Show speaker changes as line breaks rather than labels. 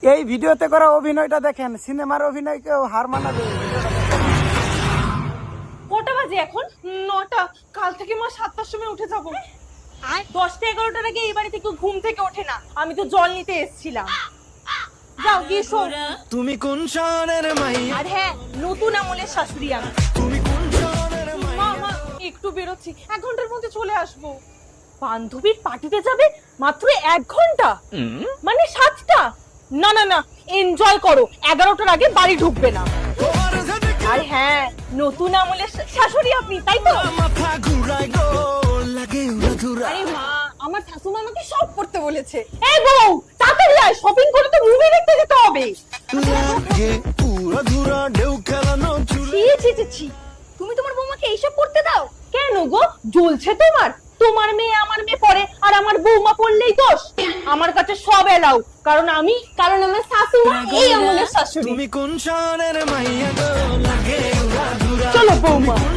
এই ভিডিওতে করা অভিনয়টা দেখেন, সিনেমার অভিনয়কেও হার মানাবে।
কটা বাজে এখন? 9টা। কাল থেকে মা 7টার সময় উঠে যাবো। 10টা 11টার আগে এই বাড়ি থেকে ঘুম থেকে ওঠে না। আমি তো জল নিতে এসেছিলাম। যাও গিয়ে শো।
তুমি কোন শহরের মাইয়া?
আর হ্যাঁ, নতুন আমলের শাশুড়ি আমি।
তুমি কোন শহরের
মা মা একটু বেরোচ্ছি, 1 ঘন্টার মধ্যে চলে আসবো। বান্ধবীর পার্টিতে যাবে মাত্র 1 ঘন্টা, মানে 7টা? না না না, এনজয় করো। 11টার আগে বাড়ি ঢুকবে না। আর হ্যাঁ, নতুন আমলের শাশুড়ি আপনি, তাই তো?
মাথা ঘুরায় গো লাগে উড়াধুরা।
আরে মা, আমার শাশুমা আমাকে সব করতে বলেছে। এই বউ, তাড়াতাড়ি আয়, শপিং করে তো মুভি দেখতে যেতে হবে।
লাগে উড়াধুরা ঢেউ খেলানো চুলে।
ছি ছি ছি, তুমি তোমার বৌমাকে এইসব করতে দাও কেন গো? জ্বলছে তোমার? তোমার মেয়ে আমার মেয়ে পড়ে, আর আমার বৌমা পড়লেই দোষ? আমার কাছে সব এলাও, কারণ আমার শাশুমা এই আমলের শাশুড়ি।
তুমি কোন শহরের মাইয়া গো লাগে উড়াধুরা।
চলো বৌমা।
কোন